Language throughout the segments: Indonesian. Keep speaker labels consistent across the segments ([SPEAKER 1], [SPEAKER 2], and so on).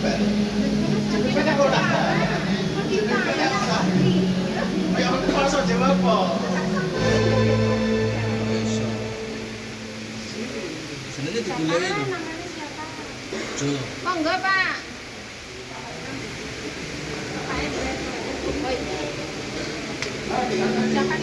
[SPEAKER 1] Senangnya dikuliahin.
[SPEAKER 2] Oh enggak Pak. Siapa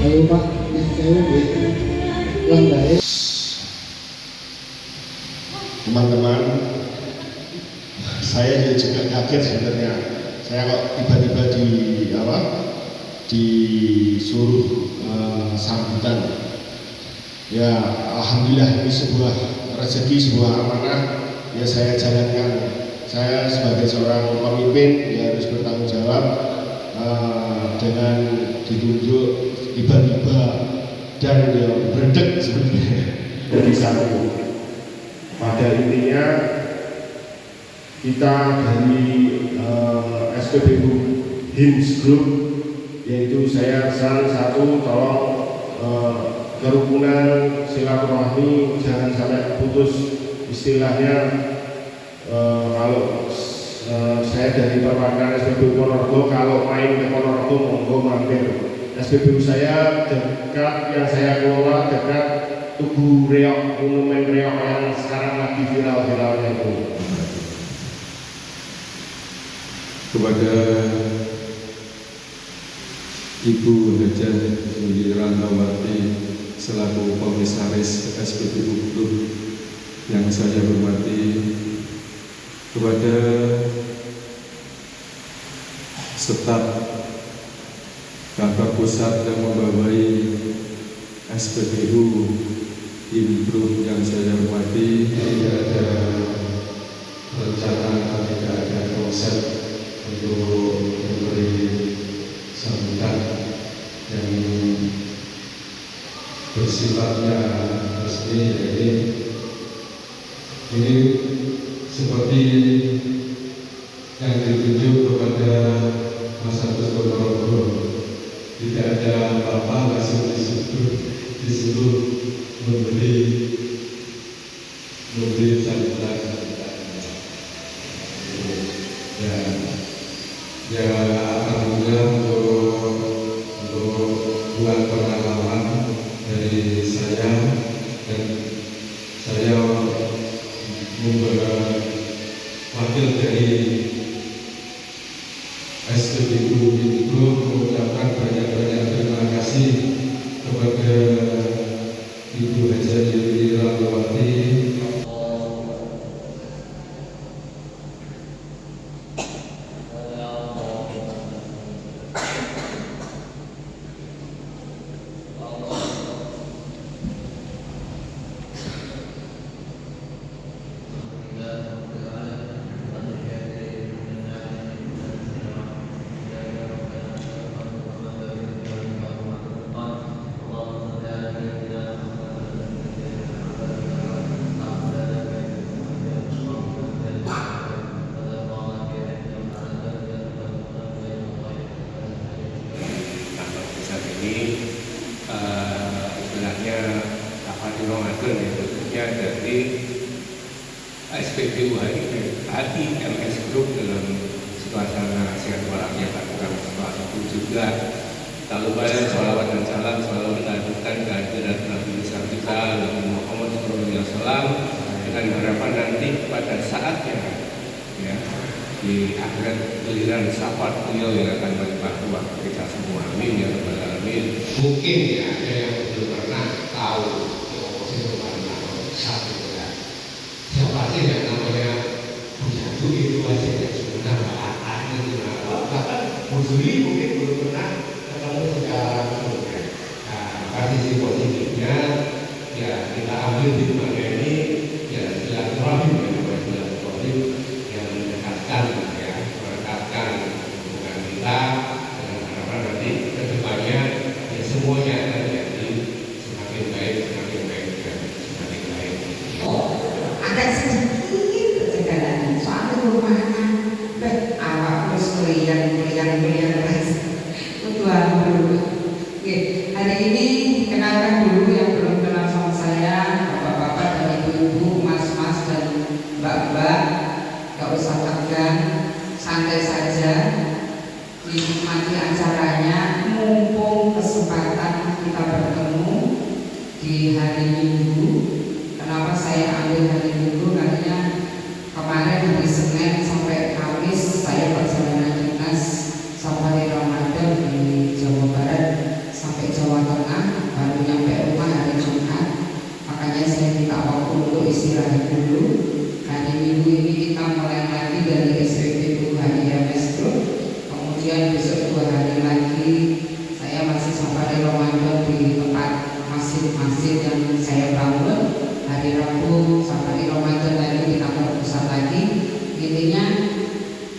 [SPEAKER 3] Halo Pak, saya Langgae.
[SPEAKER 4] Teman-teman, saya juga kaget sebenarnya. Saya kok tiba-tiba disuruh sambutan. Ya, alhamdulillah ini sebuah rezeki, sebuah amanah. Ya saya jalankan. Saya sebagai seorang pemimpin ya harus bertanggung jawab dengan ditunjuk tiba-tiba dan ya berdek sebenarnya dari satu. Pada intinya kita dari SPBU HIMS Group, yaitu saya pesan satu, tolong kerukunan silaturahmi jangan sampai putus. Istilahnya kalau saya dari perwakilan SPBU Ponorogo, kalau main ke Ponorogo monggo mampir. SPBU saya dekat, yang saya kelola dekat Tugu Reok, Monumen Reok yang sekarang lagi viral-viralnya itu.
[SPEAKER 5] Kepada Ibu Haja Juli Rantawati selaku Komisaris SPBU Group yang saya hormati, kepada staf Kantor Pusat yang membawahi SPBU HIMS Group yang saya hormati, tidak ada rencana, tidak ada konsep untuk memberi sambutan yang bersifatnya resmi. Jadi ini seperti yang ditunjuk kepada Mas Agus Ponorogo, tidak ada apa-apa, langsung disuruh memberi sambutan. Ya alhamdulillah untuk buat pengalaman dari saya, dan saya membawa wakil dari SPBU itu mengucapkan banyak-banyak terima kasih kepada Ibu Haja Juli Rantawati.
[SPEAKER 6] Istilahnya apa diromakan ya, khususnya dari SPBU tadi MS Group dalam suasana silaturahmi yang lakukan setelah itu juga Tak lupa ya sholawat dan salam selalu kita ajukan kehadirat Nabi besar kita Nabi Muhammad SAW dengan harapan nanti pada saatnya ya di akhirat giliran syafaat beliau yang akan berlimpah ruah kita semua. Amin ya rabbal alamin.
[SPEAKER 1] Mungkin ya ada yang belum pernah tahu oposisi warna satu ya. Siapa sih yang namanya punya duit itu hasilnya sebenarnya bahkan itu bahkan Musuli mungkin belum pernah ketemu secara langsung ya. Nah, posisi positifnya ya kita ambil di dunia ini ya silaturahim ya silaturahim yang mendekatkan ya mendekatkan hubungan kita dengan harapan nanti kedepannya ya semuanya akan jadi semakin baik dan semakin baik.
[SPEAKER 2] Agak sedikit kejagalan soalnya rumahan awak terus kuliah Tuhan dulu. Oke, hari ini kenalkan dulu yang belum kenal sama saya, bapak-bapak dan ibu-ibu, mas-mas dan mbak-mbak. Gak usah tegang, santai saja, dinikmati acaranya. Mumpung kesempatan kita bertemu di hari Minggu. Kenapa saya ambil hari Minggu? Karena kemarin hari Senin sampai Kamis saya perjalanan dinas safari Ramadan di Jawa Barat sampai Jawa Tengah, baru nyampe rumah hari Jumat. Makanya saya minta waktu untuk istirahat dulu. Hari Minggu ini kita mulai lagi dari SPBU HIMS Group. Kemudian besok 2 hari lagi saya masih safari Ramadan di tempat masjid-masjid yang saya bangun. Hari Rabu safari Ramadan lagi di kantor pusat lagi. Intinya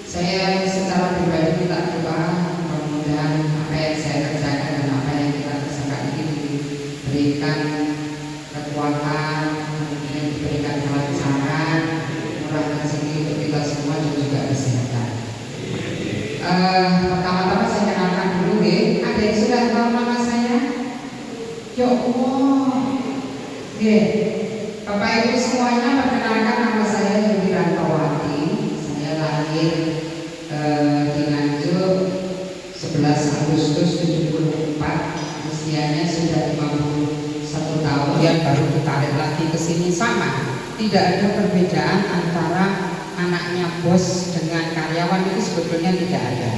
[SPEAKER 2] saya secara pribadi minta doa mudah-mudahan apa yang saya kerjakan dan apa yang kita kerjakan ini diberikan kekuatan, kemudian diberikan kelancaran, murah rezeki untuk kita semua dan juga kesehatan. Pertama-tama saya kenalkan dulu ya. Ada yang sudah tahu nama saya? Ya Allah. Bapak Ibu semuanya, perkenalkan nama saya Yudi Rantawati. Saya lahir di Nganjuk 11 Agustus 74. Usianya sudah 51 tahun. Yang baru ditarik lagi ke sini sama. Tidak ada perbedaan antara anaknya bos dengan karyawan, itu sebetulnya tidak ada.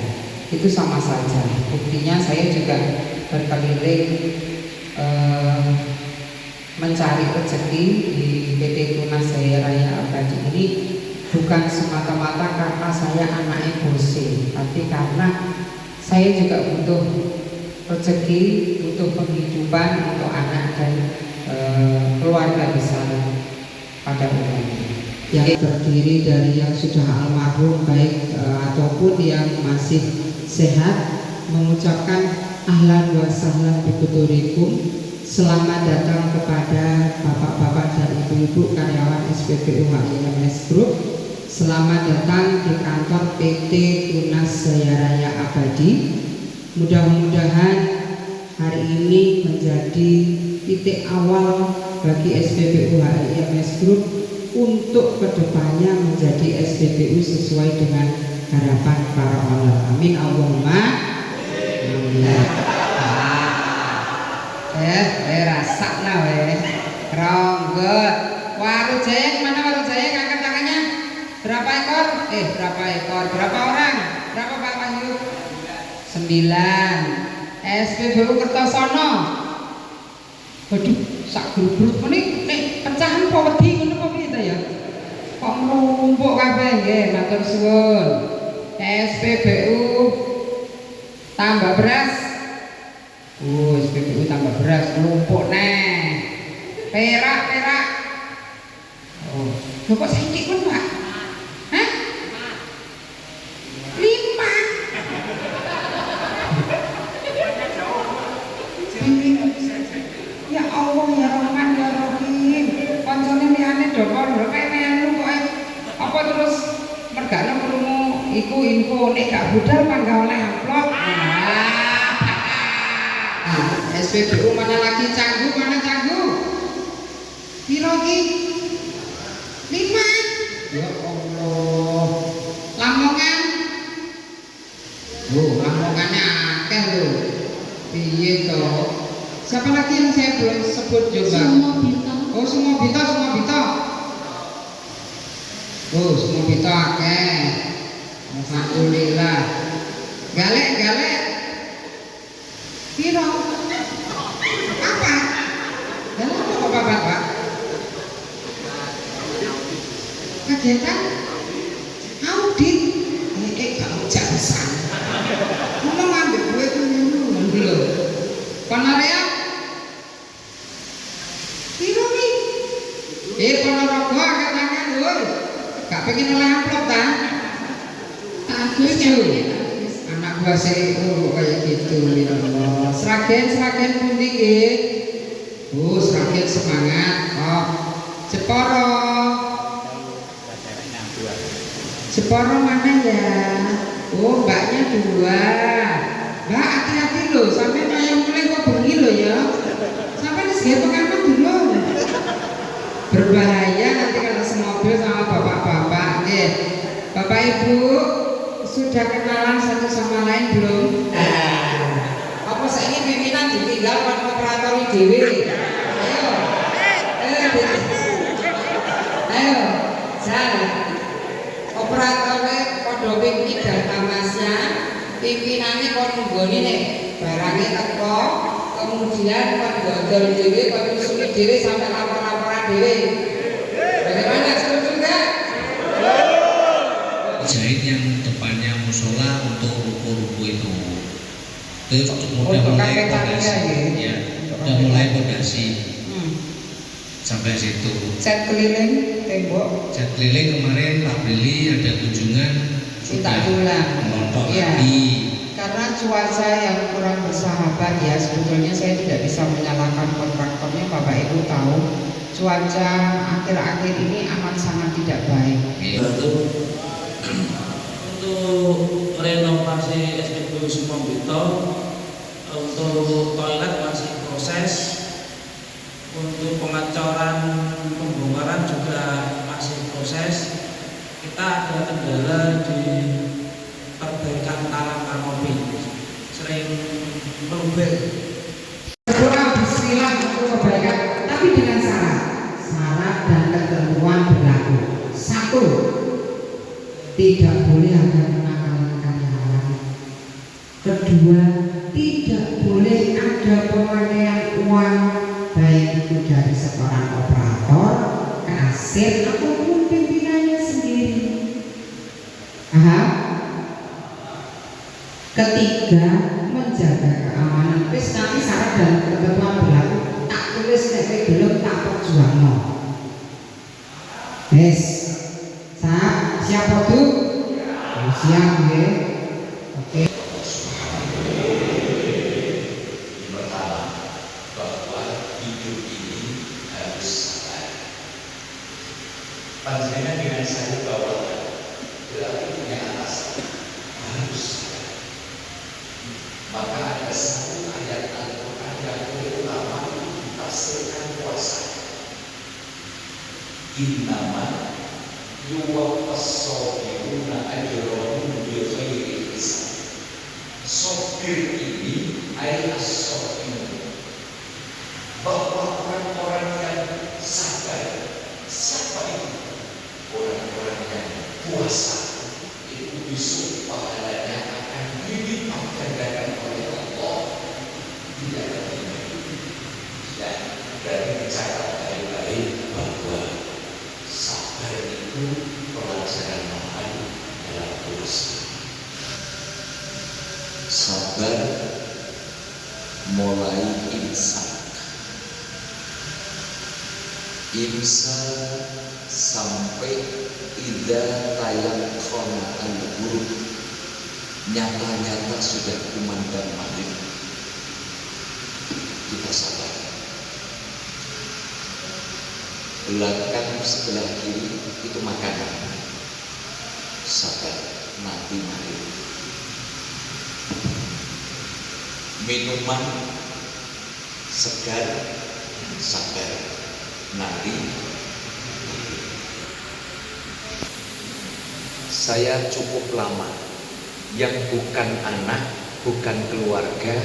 [SPEAKER 2] Itu sama saja. Buktinya saya juga berkeliling mencari rezeki di PT Tunas Jaya Raya Abadi ini bukan semata-mata karena saya anaknya bose, tapi karena saya juga butuh rezeki, butuh penghidupan untuk anak dan keluarga besar pada umumnya. Yang terdiri dari yang sudah almarhum baik ataupun yang masih sehat, mengucapkan ahlan wa sahlan bikuturikum. Selamat datang kepada bapak-bapak dan ibu-ibu karyawan SPBU HIMS Group. Selamat datang di kantor PT Tunas Jaya Raya Abadi. Mudah-mudahan hari ini menjadi titik awal bagi SPBU HIMS Group untuk kedepannya menjadi SPBU sesuai dengan harapan para owner. Amin Allahumma amin. Rasak lah ronggot. Waru Jaya gimana Waru Jaya? Angkat tangannya. Berapa ekor? Berapa ekor? Berapa orang? Berapa Pak Wahyu? 9. SPBU Kertosono. Waduh, sak grup-grup ini nek pecahan apa wedi ngono apa piye ta ya? Kok merumpuk kabeh nggih, matur suwun. SPBU tambah beras. SPBU tambah beras, numpuk neh. Perak. Oh, lho kok saiki pun Pak? Hah? 5. Ya Allah ya Rahman ya Rahim. Kancane liyane do kono pemen kok apa terus mergane krungu iku info nek gak budal mangga oleh amplop. SPBU mana lagi Canggu, mana Canggu? Piro ki? 5. Ya Allah. Lamongan? Lamongannya akeh lho. Piye toh? Siapa lagi yang saya belum sebut juga?
[SPEAKER 7] Semua bintang.
[SPEAKER 2] Oh, semua bita. Oh, semua bita akeh. Alhamdulillah. Galek. Piro? Apa? Dalam apa Bapak? Kagetan? Audit? Kamu jangan ngomong ambil gue itu dulu. Panaria? Piro nih? Ponorogo angkat tangan lho. Gak pengen oleh amplop ta? Tak setuju. Anak gua sih kayak gitu ya Allah. Seragen pundi nggih? Oh, seragen semangat. Oh, Jeporo mana ya? Oh, mbaknya 2. Mbak hati-hati loh, sampai yang mulai kok bengi loh ya. Sampai di sini pengaman dulu. Berbahaya nanti kalau semobil sama bapak-bapak. Bapak Ibu sudah kenalan satu sama lain belum? Apa saya ini pimpinan ditinggal pada operator dewi? Ayo, jalan. Operatornya podo pimpinan dan tamasnya, pimpinannya kon nunggoni nih barangnya teko, kemudian kon godol dewi, kon nyusuli dewi sampai lapor-laporan dewi. Bagaimana, setuju enggak?
[SPEAKER 8] Jahit yang depannya musola untuk ruko-ruko itu udah mulai pondasi ya, udah mulai pondasi sampai situ.
[SPEAKER 2] Cat keliling tembok.
[SPEAKER 8] Cat keliling kemarin Pak Brili ada kunjungan
[SPEAKER 2] Minta pulang.
[SPEAKER 8] melontok
[SPEAKER 2] Ya.
[SPEAKER 8] lagi.
[SPEAKER 2] Karena cuaca yang kurang bersahabat ya, sebetulnya saya tidak bisa menyalahkan kontraktornya. Bapak Ibu tahu cuaca akhir-akhir ini amat sangat tidak baik.
[SPEAKER 9] Untuk renovasi SPBU Sumombito, untuk toilet masih proses, untuk pengecoran pembongkaran juga masih proses. Kita ada kendala di perbaikan talang kanopi, sering meluber.
[SPEAKER 2] Berdoa bismillah untuk kebaikan, tapi dengan syarat dan ketentuan berlaku. 1, tidak boleh ada penakalan karyawan. 2, tidak boleh ada pemakaian uang baik itu dari seorang operator, kasir ataupun pimpinannya sendiri. Paham? 3, menjaga keamanan. Wis nanti syarat dan ketentuan berlaku tak tulis nek belum tak perjuangno. Wis. Siapa tuh? Siap ya. Oke.
[SPEAKER 1] Pertama, bahwa hidup ini harus sabar. Panjenengan dengan saya bahwa berarti punya atas harus sabar. Maka ada satu ayat Al-Quran yang ulama ditafsirkan puasa. Innama yuwaffas-sabiruna ajrahum bighairi hisab. Sabir ini adalah sabir, bahwa orang-orang yang sabar, siapa itu? Orang-orang yang puasa itu besok pahalanya akan dilipat gandakan oleh Allah. Tidak ada dan dari bicara baik-baik bahwa sabar itu pelajaran mahal dalam puasa. Sabar mulai imsak sampai idza tayaqqana al-ghurub, nyata-nyata sudah kumandang maghrib, kita sabar. Belakang sebelah kiri itu makanan, sabar nanti maghrib. Minuman segar, sabar nanti. Saya cukup lama yang bukan anak, bukan keluarga,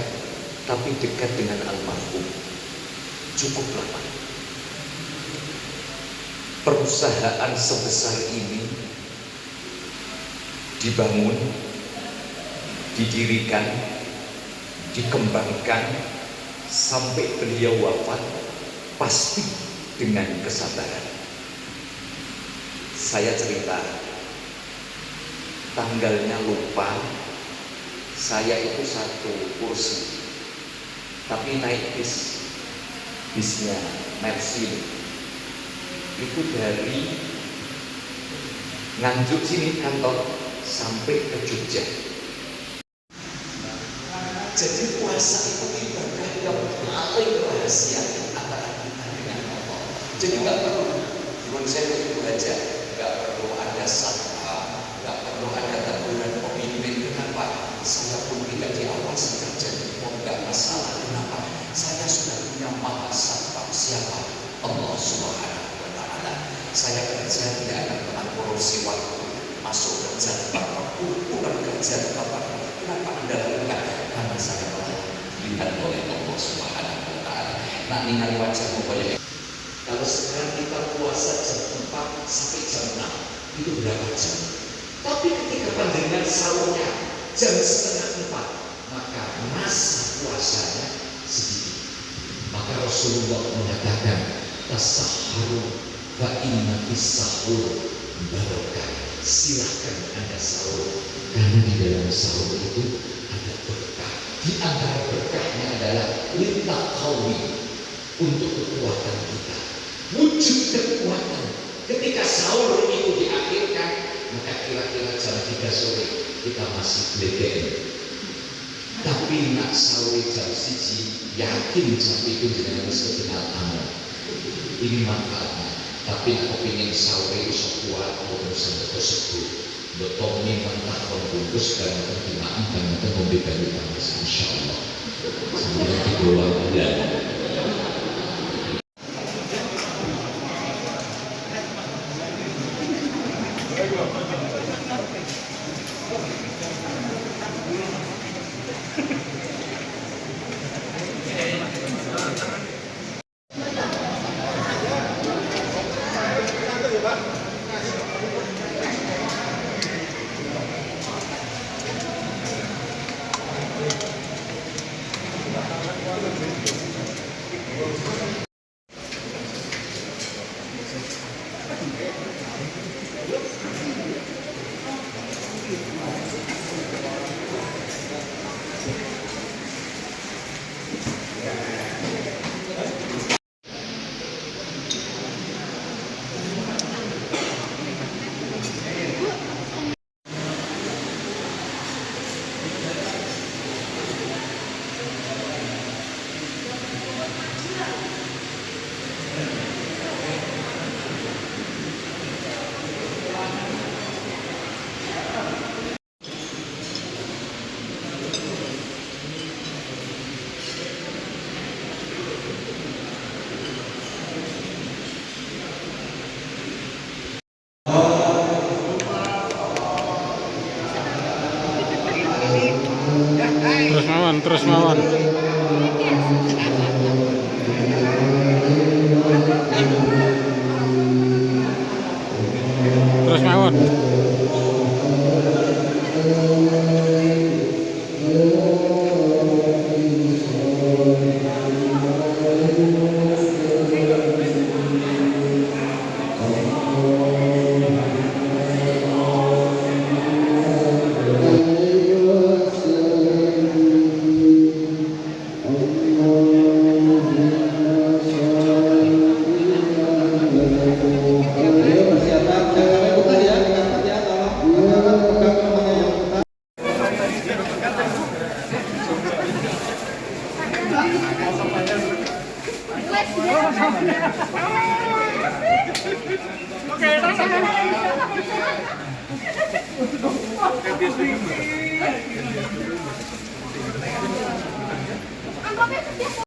[SPEAKER 7] tapi dekat dengan almarhum. Cukuplah Pak. Perusahaan sebesar ini dibangun, didirikan, dikembangkan sampai beliau wafat pasti dengan kesabaran. Saya cerita, tanggalnya lupa, saya itu satu kursi, tapi naik bisnya Mercy itu dari Nganjuk sini kantor sampai ke Jogja. Jadi puasa itu ibadah yang paling rahasia antara kita dengan Allah. Jadi nggak perlu, belum saya itu aja, nggak perlu ada satwa, nggak perlu ada teguran pemimpin. Kenapa? Saya pun tidak diawasi terjadi, nggak masalah. Kenapa? Saya sudah punya maha satwa. Siapa? Allah Subhanahu Wa Taala. Saya kerja tidak akan pernah korupsi waktu, masuk kerja tepat waktu, pulang kerja tepat waktu. Kenapa Anda lakukan? Karena saya telah dilihat oleh Allah Subhanahu Wa Taala. Nak ningali wajahmu banyak. Kalau sekarang kita puasa jam 4 sampai jam 6, itu berapa jam? Tapi ketika panjenengan sahurnya jam 3:30, maka masa puasanya sedikit. Maka Rasulullah mengatakan, tasahharu fa inna fis-sahur barokah. Silahkan Anda sahur, karena di dalam sahur itu ada berkah. Di antara berkahnya adalah litaqawi, untuk kekuatan kita, wujud kekuatan. Ketika sahur itu diakhirkan, maka kira-kira jam 3 sore kita masih bledek. Tapi nak sahur jam 1, yakin jam itu dengan kekenal amal. Ini manfaatnya. Tapi nak kepingin sahur itu sekuat untuk sampai tersebut. Bertomi mentah membungkus dan pertimaan dan ngombe banyu panas, insya Allah. Sampai di bawah bulan.
[SPEAKER 10] Terus mawon. Terus mawon.
[SPEAKER 11] Oke,